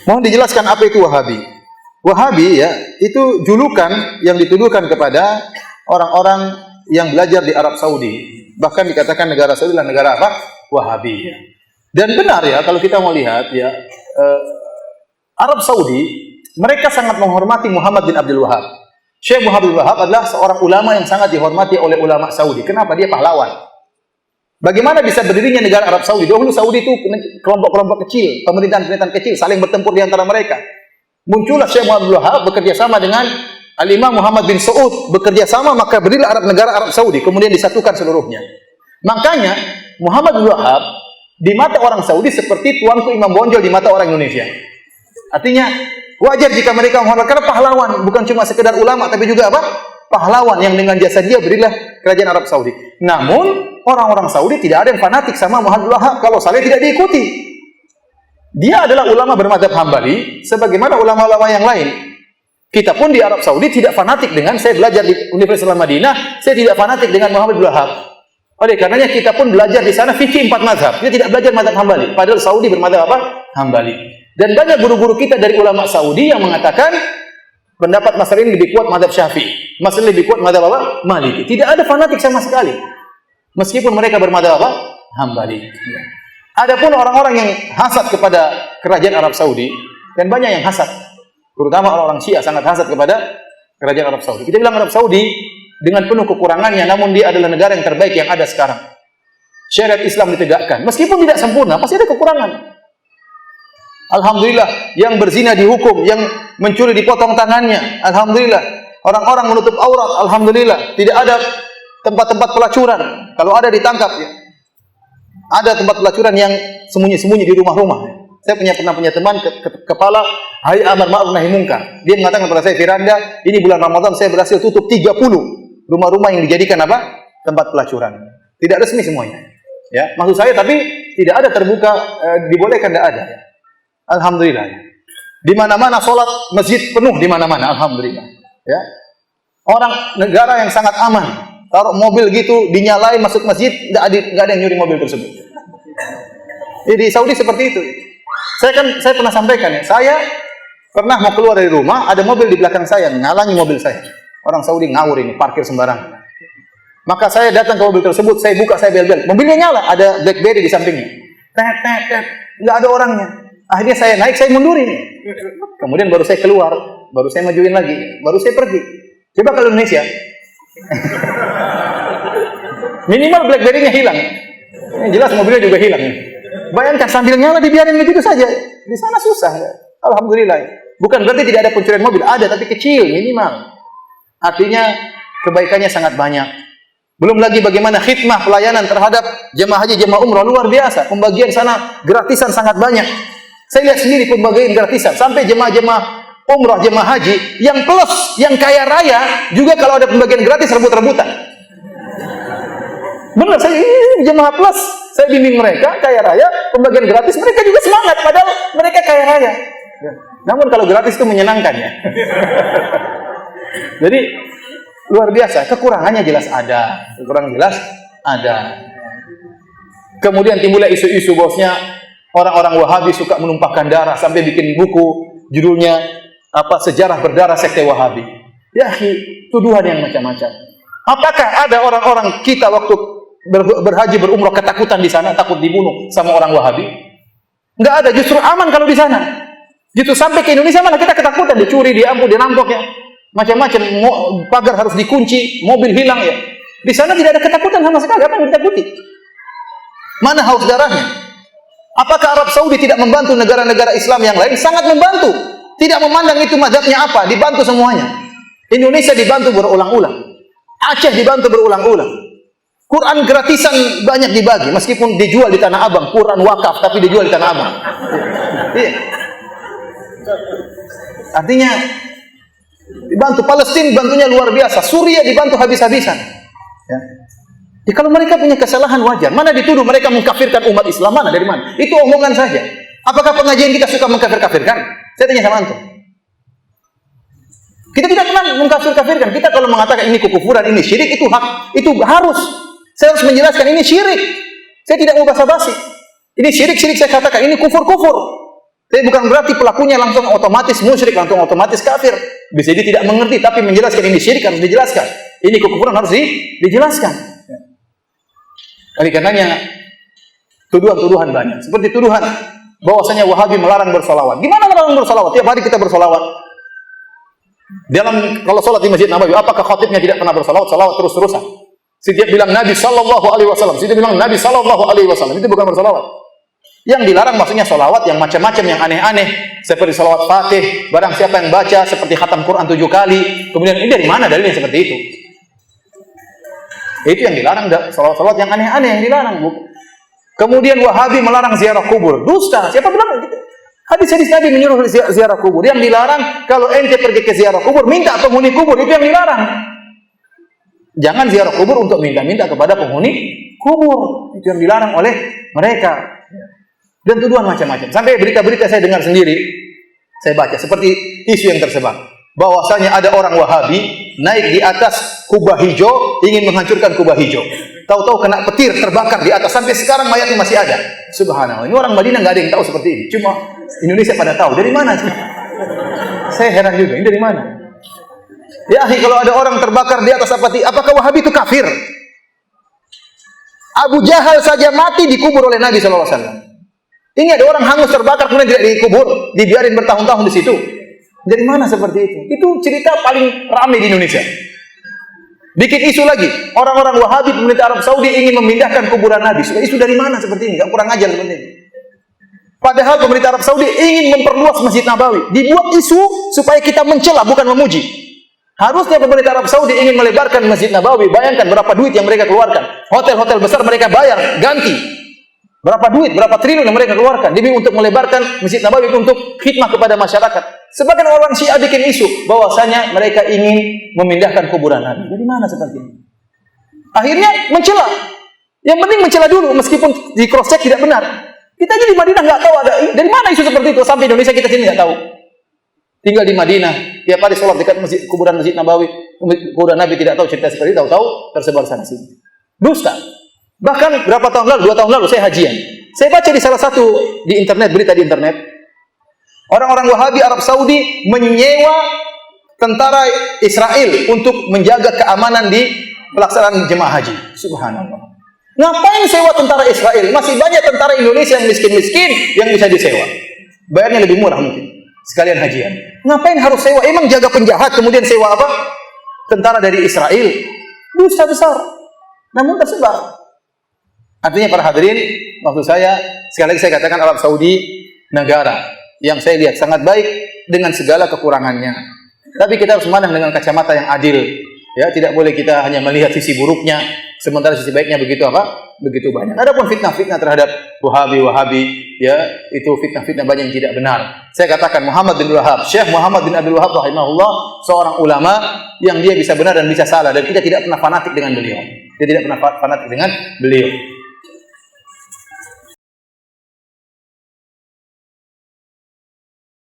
Mohon dijelaskan apa itu Wahabi. Wahabi ya, itu julukan yang dituduhkan kepada orang-orang yang belajar di Arab Saudi. Bahkan dikatakan negara Saudi adalah negara apa? Wahabi. Dan benar ya, kalau kita mau lihat ya, Arab Saudi, mereka sangat menghormati Muhammad bin Abdul Wahab. Syekh Muhammad bin Wahab adalah seorang ulama yang sangat dihormati oleh ulama Saudi. Kenapa? Dia pahlawan. Bagaimana bisa berdirinya negara Arab Saudi? Dahulu Saudi itu kelompok-kelompok kecil, pemerintahan-pemerintahan kecil saling bertempur di antara mereka. Muncullah Syekh Muhammad bin Wahab bekerja sama dengan Al-Imam Muhammad bin Saud, bekerja sama maka berdirilah negara Arab Saudi, kemudian disatukan seluruhnya. Makanya Muhammad bin Wahab di mata orang Saudi seperti tuanku Imam Bonjol di mata orang Indonesia. Artinya wajar jika mereka menghormati, karena pahlawan, bukan cuma sekedar ulama tapi juga apa? Pahlawan yang dengan jasa dia berilah kerajaan Arab Saudi. Namun orang-orang Saudi tidak ada yang fanatik sama Muhammad bin Wahab kalau saleh tidak diikuti. Dia adalah ulama bermadzhab Hambali sebagaimana ulama-ulama yang lain. Kita pun di Arab Saudi tidak fanatik dengan, saya belajar di Universitas Madinah, saya tidak fanatik dengan Muhammad bin Wahab. Oleh karenanya kita pun belajar di sana fikih 4 mazhab. Kita tidak belajar mazhab Hambali, padahal Saudi bermadzhab apa? Hambali. Dan banyak guru-guru kita dari ulama Saudi yang mengatakan pendapat masalah ini lebih kuat mazhab Syafi'i, masalah lebih kuat mazhab apa? Maliki. Tidak ada fanatik sama sekali. Meskipun mereka bermadzhab apa? Hambali. Adapun orang-orang yang hasad kepada kerajaan Arab Saudi, dan banyak yang hasad, terutama orang-orang Syiah sangat hasad kepada kerajaan Arab Saudi. Kita bilang Arab Saudi dengan penuh kekurangannya, namun dia adalah negara yang terbaik yang ada sekarang. Syariat Islam ditegakkan, meskipun tidak sempurna, pasti ada kekurangan. Alhamdulillah, yang berzina dihukum, yang mencuri dipotong tangannya. Alhamdulillah, orang-orang menutup aurat. Alhamdulillah, tidak ada tempat-tempat pelacuran. Kalau ada ditangkap ya. Ada tempat pelacuran yang sembunyi-sembunyi di rumah-rumah. Saya pernah punya teman kepala Hayat Amar Ma'ruf Nahi Munkar. Dia mengatakan kepada saya, Firanda, ini bulan Ramadan saya berhasil tutup 30 rumah-rumah yang dijadikan apa? Tempat pelacuran. Tidak resmi semuanya. Ya, maksud saya tapi tidak ada terbuka, dibolehkan, tidak ada. Alhamdulillah. Di mana-mana sholat masjid penuh di mana-mana. Alhamdulillah. Ya. Orang negara yang sangat aman. Taruh mobil gitu, dinyalain masuk masjid, nggak ada yang nyuri mobil tersebut. Di Saudi seperti itu. Saya pernah sampaikan ya, saya pernah mau keluar dari rumah, ada mobil di belakang saya, ngalangi mobil saya. Orang Saudi ngawur ini, parkir sembarangan. Maka saya datang ke mobil tersebut, saya buka, saya bel-bel. Mobilnya nyala, ada BlackBerry di sampingnya. Nggak ada orangnya. Akhirnya saya naik, saya mundur ini. Kemudian baru saya keluar, baru saya majuin lagi, baru saya pergi. Coba kalau Indonesia. Minimal BlackBerry-nya hilang. Ini jelas mobilnya juga hilang. Bayangkan sambil nyala dibiarin begitu saja. Di sana susah. Alhamdulillah. Bukan berarti tidak ada pencurian mobil, ada tapi kecil minimal. Artinya kebaikannya sangat banyak. Belum lagi bagaimana khidmah pelayanan terhadap jemaah haji, jemaah umrah luar biasa. Pembagian sana gratisan sangat banyak. Saya lihat sendiri pembagian gratisan sampai jemaah-jemaah umrah, jemaah haji yang plus, yang kaya raya juga kalau ada pembagian gratis rebut-rebutan. Benar, saya ini jemaah plus, saya bimbing mereka kaya raya, pembagian gratis mereka juga semangat padahal mereka kaya raya. Namun kalau gratis itu menyenangkan ya. Jadi luar biasa, kekurangannya jelas ada, kekurangan jelas ada. Kemudian timbullah isu-isu bosnya orang-orang Wahabi suka menumpahkan darah sampai bikin buku judulnya apa, sejarah berdarah sekte Wahabi. Ya, tuduhan yang macam-macam. Apakah ada orang-orang kita waktu berhaji berumrah ketakutan di sana, takut dibunuh sama orang Wahabi? Enggak ada, justru aman kalau di sana. Justru sampai ke Indonesia malah kita ketakutan, dicuri, diampu, dirampok ya. Macam-macam, pagar harus dikunci, mobil hilang ya. Di sana tidak ada ketakutan sama sekali, apa yang ditakuti? Mana haus darahnya? Apakah Arab Saudi tidak membantu negara-negara Islam yang lain? Sangat membantu. Tidak memandang itu mazhabnya apa, dibantu semuanya. Indonesia dibantu berulang-ulang. Aceh dibantu berulang-ulang. Quran gratisan banyak dibagi, meskipun dijual di Tanah Abang, Quran wakaf tapi dijual di Tanah Abang. Iya. Artinya dibantu. Palestina bantunya luar biasa, Suriah dibantu habis-habisan. Ya. Ya, kalau mereka punya kesalahan wajar. Mana dituduh mereka mengkafirkan umat Islam, mana dari mana? Itu omongan saja. Apakah pengajian kita suka mengkafir-kafirkan? Saya tanya sama antum. Kita tidak pernah mengkafir-kafirkan. Kita kalau mengatakan ini kekufuran, ini syirik, itu hak, itu harus. Saya harus menjelaskan ini syirik. Saya tidak mau basa-basi. Ini syirik, saya katakan ini kufur. Tapi bukan berarti pelakunya langsung otomatis musyrik, langsung otomatis kafir. Bisa jadi tidak mengerti, tapi menjelaskan ini syirik harus dijelaskan. Ini kekufuran harus dijelaskan. Oleh karenanya tuduhan-tuduhan banyak. Seperti tuduhan bahwasanya Wahabi melarang bersolawat. Gimana melarang bersolawat? Tiap hari kita bersolawat. Kalau sholat di Masjid Nabawi, apakah khatibnya tidak pernah bersolawat? Solawat terus-terusan. Setiap bilang Nabi Sallallahu Alaihi Wasallam, setiap bilang Nabi Sallallahu Alaihi Wasallam, itu bukan bersolawat. Yang dilarang maksudnya solawat yang macam-macam, yang aneh-aneh, seperti solawat Fatih. Barang siapa yang baca seperti khatam Quran 7 kali, kemudian ini dari mana dalilnya seperti itu? Itu yang dilarang, solawat-solawat yang aneh-aneh yang dilarang. Kemudian Wahabi melarang ziarah kubur. Dusta. Siapa bilang gitu? Hadis-hadis Nabi menyuruh ziarah kubur. Yang dilarang kalau ente pergi ke ziarah kubur, minta penghuni kubur, itu yang dilarang. Jangan ziarah kubur untuk minta-minta kepada penghuni kubur. Itu yang dilarang oleh mereka. Dan tuduhan macam-macam. Sampai berita-berita saya dengar sendiri, saya baca seperti isu yang tersebar, bahwasanya ada orang Wahabi naik di atas kubah hijau, ingin menghancurkan kubah hijau. Tahu-tahu kena petir, terbakar di atas, sampai sekarang mayatnya masih ada. Subhanallah. Ini orang Madinah nggak ada yang tahu seperti ini. Cuma Indonesia pada tahu. Dari mana? Saya heran juga. Ini dari mana? Ya, kalau ada orang terbakar di atas apakah Wahabi itu kafir? Abu Jahal saja mati dikubur oleh Nabi SAW. Ini ada orang hangus terbakar kemudian tidak dikubur, dibiarin bertahun-tahun di situ. Dari mana seperti itu? Itu cerita paling ramai di Indonesia. Bikin isu lagi, orang-orang Wahabi pemerintah Arab Saudi ingin memindahkan kuburan Nabi. Isu dari mana seperti ini? Gak kurang ajar seperti ini. Padahal pemerintah Arab Saudi ingin memperluas Masjid Nabawi. Dibuat isu supaya kita mencela, bukan memuji. Harusnya pemerintah Arab Saudi ingin melebarkan Masjid Nabawi. Bayangkan berapa duit yang mereka keluarkan. Hotel-hotel besar mereka bayar, ganti. Berapa duit, berapa triliun yang mereka keluarkan demi untuk melebarkan Masjid Nabawi untuk khidmah kepada masyarakat. Sebagian orang Syiah bikin isu bahwasanya mereka ingin memindahkan kuburan Nabi. Dari mana seperti ini? Akhirnya mencela. Yang penting mencela dulu meskipun di cross check tidak benar. Kita aja di Madinah nggak tahu ada dari mana isu seperti itu, sampai Indonesia kita sini nggak tahu. Tinggal di Madinah, tiap hari sholat dekat kuburan Masjid Nabawi, kuburan Nabi tidak tahu cerita seperti itu, tahu tersebar sana sini. Dusta. Bahkan berapa tahun lalu, 2 tahun lalu saya hajian. Saya baca di salah satu di internet, berita di internet, orang-orang Wahabi Arab Saudi menyewa tentara Israel untuk menjaga keamanan di pelaksanaan jemaah haji. Subhanallah. Ngapain sewa tentara Israel? Masih banyak tentara Indonesia yang miskin-miskin yang bisa disewa. Bayarnya lebih murah mungkin. Sekalian hajian. Ngapain harus sewa? Emang jaga penjahat kemudian sewa apa? Tentara dari Israel. Dusta besar. Namun tersebar. Artinya para hadirin, maksud saya, sekali lagi saya katakan Arab Saudi negara yang saya lihat sangat baik dengan segala kekurangannya. Tapi kita harus memandang dengan kacamata yang adil. Ya, tidak boleh kita hanya melihat sisi buruknya, sementara sisi baiknya begitu apa? Begitu banyak. Adapun fitnah-fitnah terhadap Wahabi, ya, itu fitnah-fitnah banyak yang tidak benar. Saya katakan Muhammad bin Wahab, Syekh Muhammad bin Abdul Wahab rahimahullah, seorang ulama yang dia bisa benar dan bisa salah, dan kita tidak pernah fanatik dengan beliau. Dia tidak pernah fanatik dengan beliau.